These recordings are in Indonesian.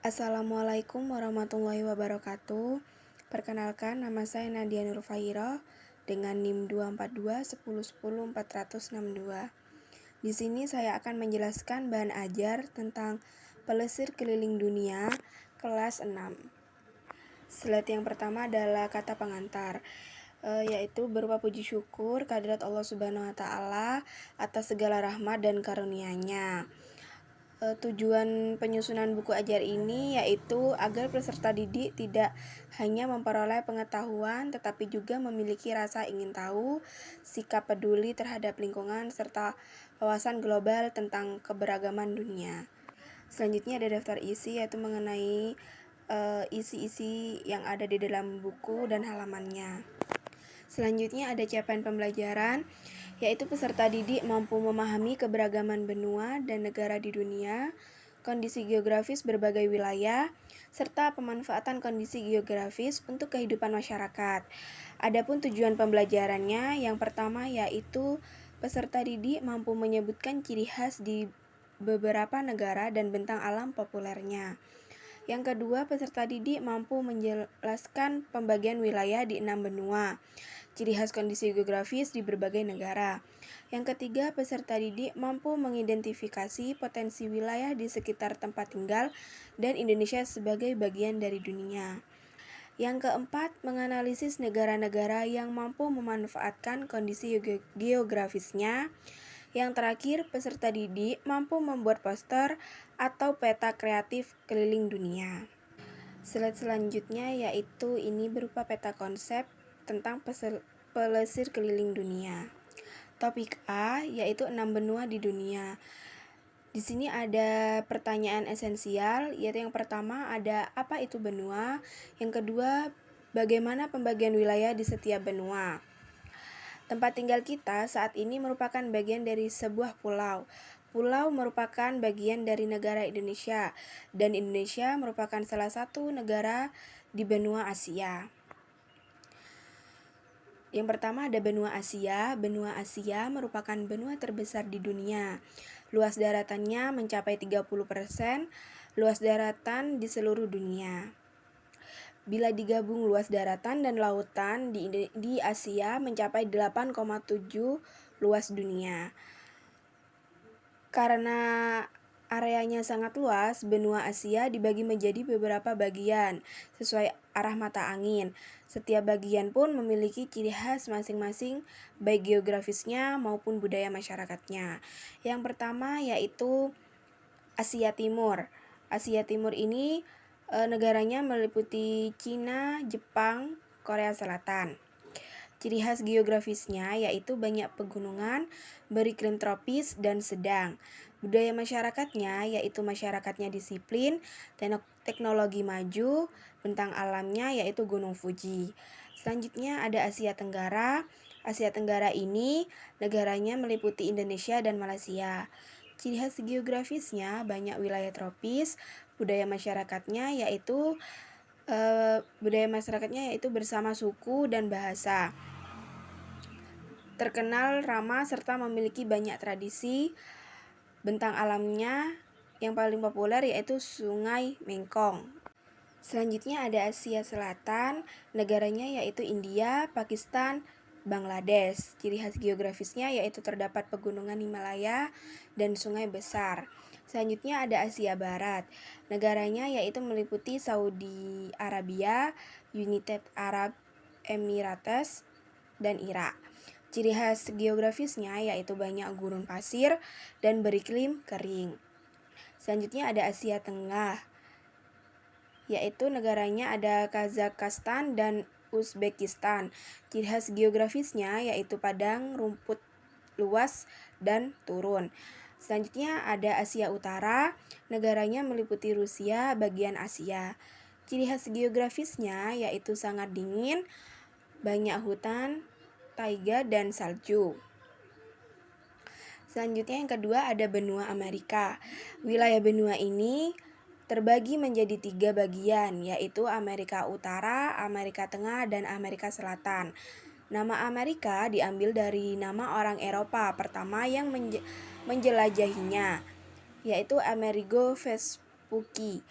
Assalamualaikum warahmatullahi wabarakatuh. Perkenalkan, nama saya Nadia Nurfahiroh dengan NIM 242 Di sini saya akan menjelaskan bahan ajar tentang pelesir keliling dunia kelas 6. Slide yang pertama adalah kata pengantar, yaitu berupa puji syukur kehadirat Allah Subhanahu wa taala atas segala rahmat dan karunia-Nya. Tujuan penyusunan buku ajar ini yaitu agar peserta didik tidak hanya memperoleh pengetahuan tetapi juga memiliki rasa ingin tahu, sikap peduli terhadap lingkungan, serta wawasan global tentang keberagaman dunia. Selanjutnya ada daftar isi, yaitu mengenai isi-isi yang ada di dalam buku dan halamannya. Selanjutnya ada capaian pembelajaran, yaitu peserta didik mampu memahami keberagaman benua dan negara di dunia, kondisi geografis berbagai wilayah, serta pemanfaatan kondisi geografis untuk kehidupan masyarakat. Adapun tujuan pembelajarannya, yang pertama yaitu peserta didik mampu menyebutkan ciri khas di beberapa negara dan bentang alam populernya. Yang kedua, peserta didik mampu menjelaskan pembagian wilayah di 6 benua, ciri khas kondisi geografis di berbagai negara. Yang ketiga, peserta didik mampu mengidentifikasi potensi wilayah di sekitar tempat tinggal dan Indonesia sebagai bagian dari dunia. Yang keempat, menganalisis negara-negara yang mampu memanfaatkan kondisi geografisnya. Yang terakhir, peserta didik mampu membuat poster atau peta kreatif keliling dunia. Slide selanjutnya yaitu ini berupa peta konsep tentang pelesir keliling dunia. Topik A yaitu 6 benua di dunia. Di sini ada pertanyaan esensial, yaitu yang pertama ada apa itu benua, yang kedua bagaimana pembagian wilayah di setiap benua. Tempat tinggal kita saat ini merupakan bagian dari sebuah pulau. Pulau merupakan bagian dari negara Indonesia, dan Indonesia merupakan salah satu negara di benua Asia. Yang pertama ada benua Asia. Benua Asia merupakan benua terbesar di dunia. Luas daratannya mencapai 30% luas daratan di seluruh dunia. Bila digabung luas daratan dan lautan di Asia mencapai 8,7 luas dunia. Karena areanya sangat luas, benua Asia dibagi menjadi beberapa bagian sesuai arah mata angin. Setiap bagian pun memiliki ciri khas masing-masing, baik geografisnya maupun budaya masyarakatnya. Yang pertama yaitu Asia Timur. Asia Timur ini negaranya meliputi Cina, Jepang, Korea Selatan. Ciri khas geografisnya yaitu banyak pegunungan, beriklim tropis dan sedang. Budaya masyarakatnya yaitu masyarakatnya disiplin, teknologi maju, bentang alamnya yaitu Gunung Fuji. Selanjutnya ada Asia Tenggara. Asia Tenggara ini negaranya meliputi Indonesia dan Malaysia. Ciri khas geografisnya banyak wilayah tropis, budaya masyarakatnya yaitu bersama suku dan bahasa. Terkenal ramah serta memiliki banyak tradisi. Bentang alamnya yang paling populer yaitu Sungai Mekong. Selanjutnya ada Asia Selatan, negaranya yaitu India, Pakistan, Bangladesh. Ciri khas geografisnya yaitu terdapat pegunungan Himalaya dan sungai besar. Selanjutnya ada Asia Barat, negaranya yaitu meliputi Saudi Arabia, United Arab Emirates, dan Irak. Ciri khas geografisnya yaitu banyak gurun pasir dan beriklim kering. Selanjutnya ada Asia Tengah, yaitu negaranya ada Kazakhstan dan Uzbekistan. Ciri khas geografisnya yaitu padang rumput luas dan turun. Selanjutnya ada Asia Utara, negaranya meliputi Rusia bagian Asia. Ciri khas geografisnya yaitu sangat dingin, banyak hutan, taiga, dan salju. Selanjutnya yang kedua ada benua Amerika. Wilayah benua ini terbagi menjadi 3 bagian, yaitu Amerika Utara, Amerika Tengah, dan Amerika Selatan. Nama Amerika diambil dari nama orang Eropa pertama yang menjelajahinya, yaitu Amerigo Vespucci.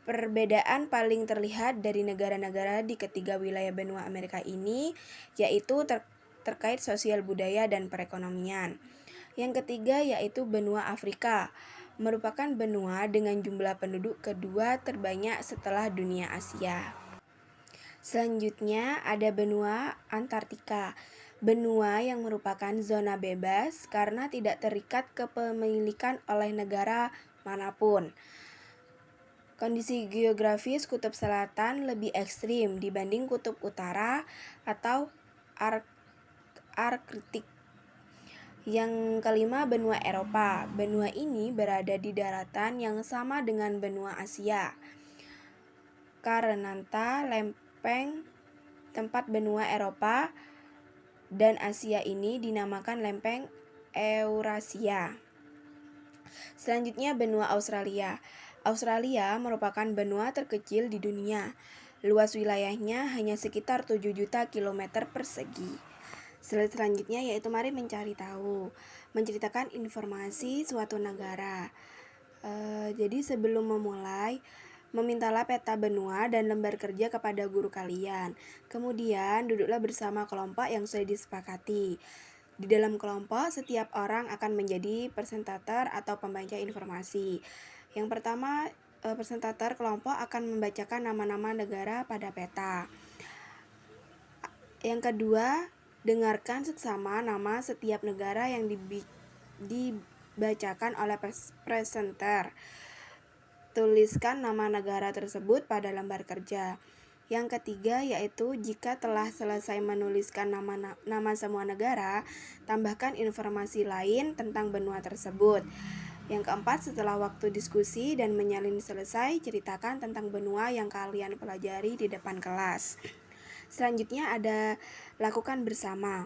Perbedaan paling terlihat dari negara-negara di ketiga wilayah benua Amerika ini, yaitu terkait sosial budaya dan perekonomian. Yang ketiga yaitu benua Afrika, merupakan benua dengan jumlah penduduk kedua terbanyak setelah dunia Asia. Selanjutnya ada benua Antartika, benua yang merupakan zona bebas karena tidak terikat kepemilikan oleh negara manapun. Kondisi geografis kutub selatan lebih ekstrim dibanding kutub utara atau Arktik. Yang kelima, benua Eropa. Benua ini berada di daratan yang sama dengan benua Asia. Karena lempeng tempat benua Eropa dan Asia ini dinamakan lempeng Eurasia. Selanjutnya benua Australia. Australia merupakan benua terkecil di dunia. Luas wilayahnya hanya sekitar 7 juta kilometer persegi. Slide selanjutnya yaitu mari mencari tahu, menceritakan informasi suatu negara. Jadi sebelum memulai, memintalah peta benua dan lembar kerja kepada guru kalian. Kemudian duduklah bersama kelompok yang sudah disepakati. Di dalam kelompok, setiap orang akan menjadi presentator atau pembaca informasi. Yang pertama, presentator kelompok akan membacakan nama-nama negara pada peta. Yang kedua, dengarkan seksama nama setiap negara yang dibacakan oleh presenter. Tuliskan nama negara tersebut pada lembar kerja. Yang ketiga yaitu jika telah selesai menuliskan nama semua negara, tambahkan informasi lain tentang benua tersebut. Yang keempat, setelah waktu diskusi dan menyalin selesai, ceritakan tentang benua yang kalian pelajari di depan kelas. Selanjutnya ada lakukan bersama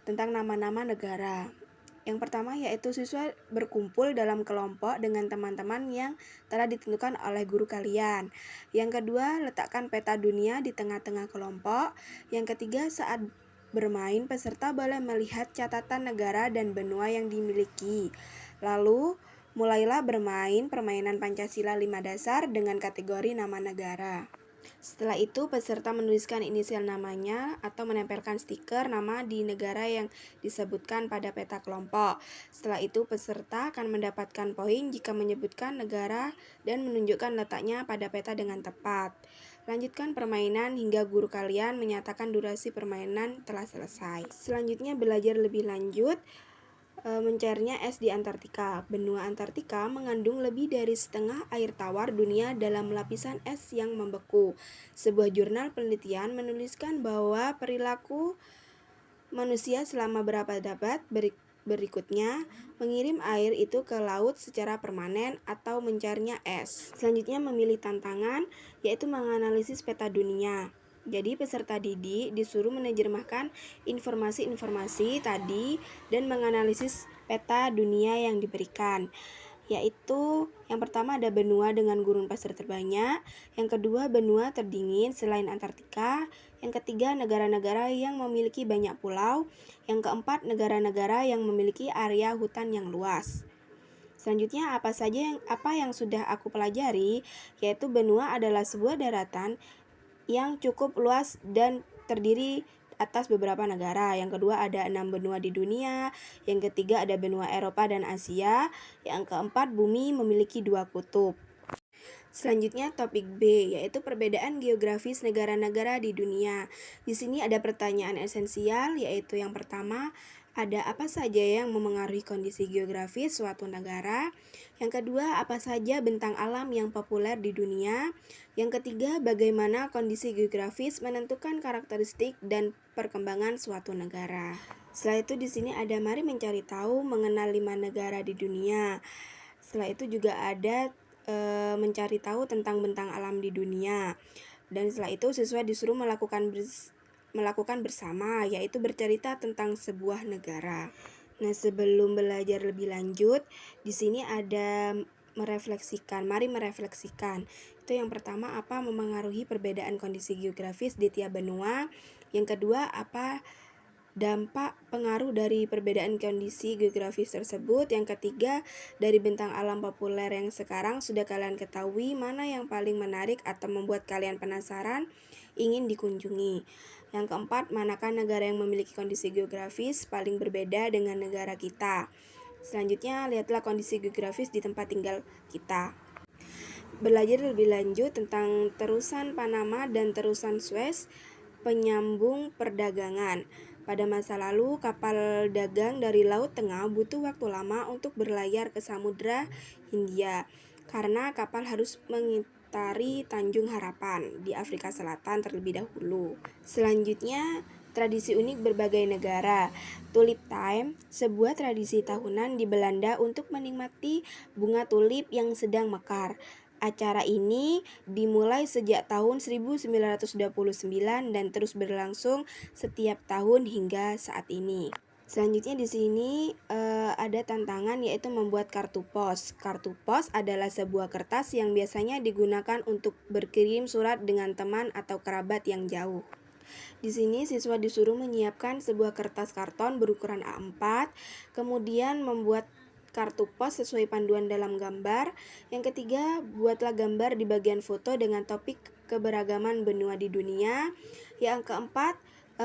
tentang nama-nama negara. Yang pertama yaitu siswa berkumpul dalam kelompok dengan teman-teman yang telah ditentukan oleh guru kalian. Yang kedua, letakkan peta dunia di tengah-tengah kelompok. Yang ketiga, saat bermain, peserta boleh melihat catatan negara dan benua yang dimiliki. Lalu, mulailah bermain permainan Pancasila 5 dasar dengan kategori nama negara. Setelah itu, peserta menuliskan inisial namanya atau menempelkan stiker nama di negara yang disebutkan pada peta kelompok. Setelah itu, peserta akan mendapatkan poin jika menyebutkan negara dan menunjukkan letaknya pada peta dengan tepat. Lanjutkan permainan hingga guru kalian menyatakan durasi permainan telah selesai. Selanjutnya, belajar lebih lanjut mencairnya es di Antartika. Benua Antartika mengandung lebih dari setengah air tawar dunia dalam lapisan es yang membeku. Sebuah jurnal penelitian menuliskan bahwa perilaku manusia selama beberapa abad berikutnya mengirim air itu ke laut secara permanen atau mencairnya es. Selanjutnya memilih tantangan, yaitu menganalisis peta dunia. Jadi peserta didik disuruh menerjemahkan informasi-informasi tadi dan menganalisis peta dunia yang diberikan. Yaitu yang pertama ada benua dengan gurun pasir terbanyak, yang kedua benua terdingin selain Antartika, yang ketiga negara-negara yang memiliki banyak pulau, yang keempat negara-negara yang memiliki area hutan yang luas. Selanjutnya apa yang sudah aku pelajari, yaitu benua adalah sebuah daratan yang cukup luas dan terdiri atas beberapa negara. Yang kedua ada 6 benua di dunia. Yang ketiga ada benua Eropa dan Asia. Yang keempat, bumi memiliki 2 kutub. Selanjutnya topik B, yaitu perbedaan geografis negara-negara di dunia. Di sini ada pertanyaan esensial, yaitu yang pertama, ada apa saja yang memengaruhi kondisi geografis suatu negara? Yang kedua, apa saja bentang alam yang populer di dunia? Yang ketiga, bagaimana kondisi geografis menentukan karakteristik dan perkembangan suatu negara? Setelah itu di sini ada mari mencari tahu mengenal 5 negara di dunia. Setelah itu juga ada mencari tahu tentang bentang alam di dunia. Dan setelah itu siswa disuruh melakukan bersama, yaitu bercerita tentang sebuah negara. Nah, sebelum belajar lebih lanjut, di sini ada mari merefleksikan. Itu yang pertama, apa memengaruhi perbedaan kondisi geografis di tiap benua. Yang kedua, apa Dampak pengaruh dari perbedaan kondisi geografis tersebut. Yang ketiga, dari bentang alam populer yang sekarang sudah kalian ketahui, mana yang paling menarik atau membuat kalian penasaran ingin dikunjungi. Yang keempat, manakah negara yang memiliki kondisi geografis paling berbeda dengan negara kita. Selanjutnya, lihatlah kondisi geografis di tempat tinggal kita. Belajar lebih lanjut tentang terusan Panama dan terusan Suez, penyambung perdagangan. Pada masa lalu, kapal dagang dari Laut Tengah butuh waktu lama untuk berlayar ke Samudra Hindia karena kapal harus mengitari Tanjung Harapan di Afrika Selatan terlebih dahulu. Selanjutnya, tradisi unik berbagai negara. Tulip Time, sebuah tradisi tahunan di Belanda untuk menikmati bunga tulip yang sedang mekar. Acara ini dimulai sejak tahun 1929 dan terus berlangsung setiap tahun hingga saat ini. Selanjutnya di sini ada tantangan, yaitu membuat kartu pos. Kartu pos adalah sebuah kertas yang biasanya digunakan untuk berkirim surat dengan teman atau kerabat yang jauh. Di sini siswa disuruh menyiapkan sebuah kertas karton berukuran A4, kemudian membuat kartu pos sesuai panduan dalam gambar. Yang ketiga, buatlah gambar di bagian foto dengan topik keberagaman benua di dunia. Yang keempat,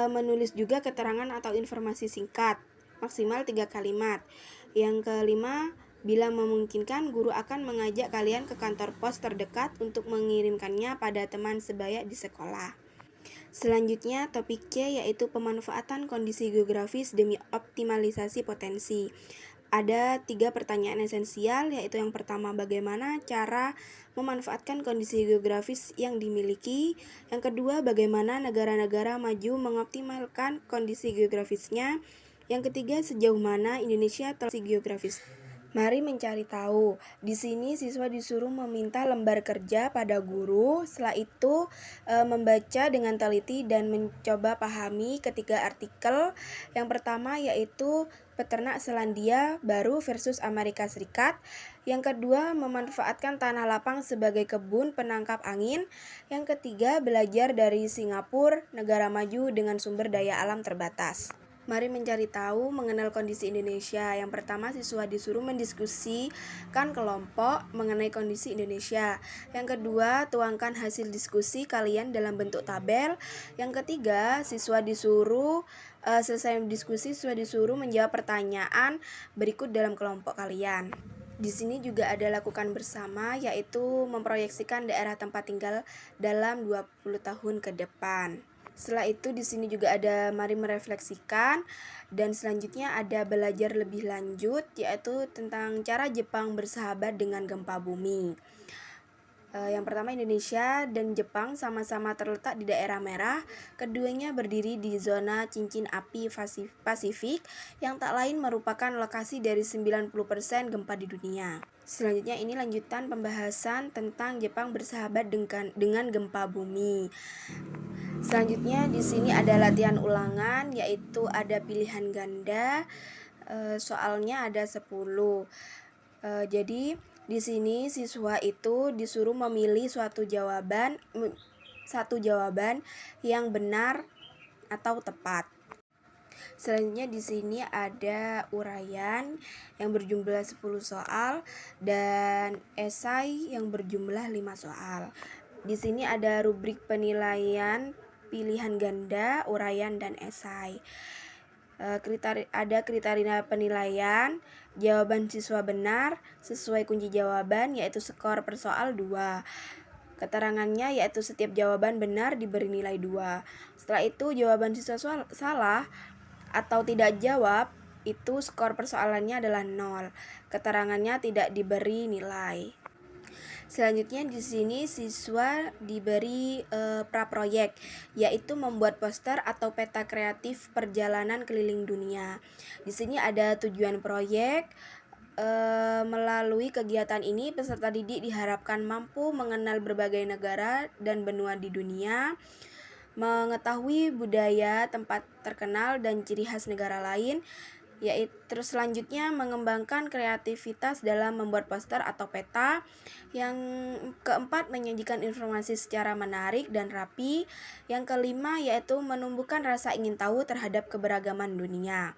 menulis juga keterangan atau informasi singkat, maksimal 3 kalimat. Yang kelima, bila memungkinkan, guru akan mengajak kalian ke kantor pos terdekat untuk mengirimkannya pada teman sebaya di sekolah. Selanjutnya, topik C yaitu pemanfaatan kondisi geografis demi optimalisasi potensi. Ada 3 pertanyaan esensial, yaitu yang pertama, bagaimana cara memanfaatkan kondisi geografis yang dimiliki. Yang kedua, bagaimana negara-negara maju mengoptimalkan kondisi geografisnya. Yang ketiga, sejauh mana Indonesia telah geografis. Mari mencari tahu. Di sini siswa disuruh meminta lembar kerja pada guru. Setelah itu membaca dengan teliti dan mencoba pahami ketiga artikel. Yang pertama yaitu peternak Selandia Baru versus Amerika Serikat. Yang kedua, memanfaatkan tanah lapang sebagai kebun penangkap angin. Yang ketiga, belajar dari Singapura, negara maju dengan sumber daya alam terbatas. Mari mencari tahu mengenal kondisi Indonesia. Yang pertama, siswa disuruh mendiskusikan kelompok mengenai kondisi Indonesia. Yang kedua, tuangkan hasil diskusi kalian dalam bentuk tabel. Yang ketiga, siswa disuruh selesai diskusi, siswa disuruh menjawab pertanyaan berikut dalam kelompok kalian. Di sini juga ada lakukan bersama, yaitu memproyeksikan daerah tempat tinggal dalam 20 tahun ke depan. Setelah itu di sini juga ada mari merefleksikan, dan selanjutnya ada belajar lebih lanjut, yaitu tentang cara Jepang bersahabat dengan gempa bumi. Yang pertama, Indonesia dan Jepang sama-sama terletak di daerah merah. Keduanya berdiri di zona cincin api Pasifik yang tak lain merupakan lokasi dari 90% gempa di dunia. Selanjutnya ini lanjutan pembahasan tentang Jepang bersahabat dengan gempa bumi. Selanjutnya di sini ada latihan ulangan, yaitu ada pilihan ganda. Soalnya ada 10. Jadi di sini siswa itu disuruh memilih satu jawaban yang benar atau tepat. Selanjutnya di sini ada uraian yang berjumlah 10 soal dan esai yang berjumlah 5 soal. Di sini ada rubrik penilaian pilihan ganda, uraian, dan esai. Ada kriteria penilaian. Jawaban siswa benar sesuai kunci jawaban, yaitu skor per soal 2. Keterangannya yaitu setiap jawaban benar diberi nilai 2. Setelah itu jawaban siswa salah atau tidak jawab, itu skor persoalannya adalah 0. Keterangannya tidak diberi nilai. Selanjutnya di sini siswa diberi praproyek, yaitu membuat poster atau peta kreatif perjalanan keliling dunia. Di sini ada tujuan proyek. Melalui kegiatan ini, peserta didik diharapkan mampu mengenal berbagai negara dan benua di dunia, mengetahui budaya, tempat terkenal, dan ciri khas negara lain, Yaitu terus selanjutnya mengembangkan kreativitas dalam membuat poster atau peta. Yang keempat, menyajikan informasi secara menarik dan rapi. Yang kelima yaitu menumbuhkan rasa ingin tahu terhadap keberagaman dunia.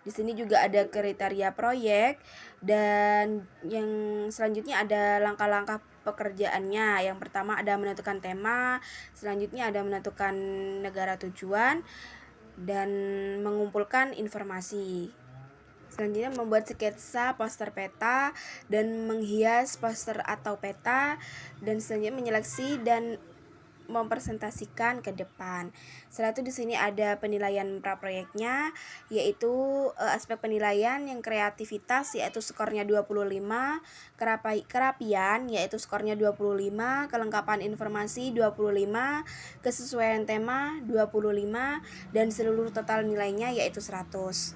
Di sini juga ada kriteria proyek, dan yang selanjutnya ada langkah-langkah pekerjaannya. Yang pertama ada menentukan tema, selanjutnya ada menentukan negara tujuan, dan mengumpulkan informasi. Selanjutnya membuat sketsa poster peta dan menghias poster atau peta, dan selanjutnya menyeleksi dan mempresentasikan ke depan. Setelah itu di sini ada penilaian praproyeknya, yaitu aspek penilaian yang kreativitas yaitu skornya 25, kerapian yaitu skornya 25, kelengkapan informasi 25, kesesuaian tema 25, dan seluruh total nilainya yaitu 100.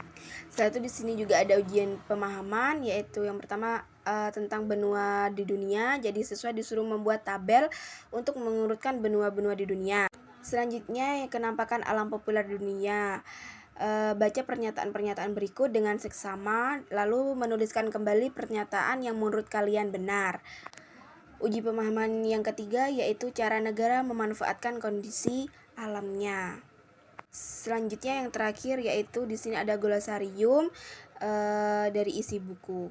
Setelah itu di sini juga ada ujian pemahaman, yaitu yang pertama tentang benua di dunia. Jadi siswa disuruh membuat tabel untuk mengurutkan benua-benua di dunia. Selanjutnya kenampakan alam populer dunia. Baca pernyataan-pernyataan berikut dengan seksama, lalu menuliskan kembali pernyataan yang menurut kalian benar. Uji pemahaman yang ketiga yaitu cara negara memanfaatkan kondisi alamnya. Selanjutnya yang terakhir yaitu di sini ada glosarium dari isi buku.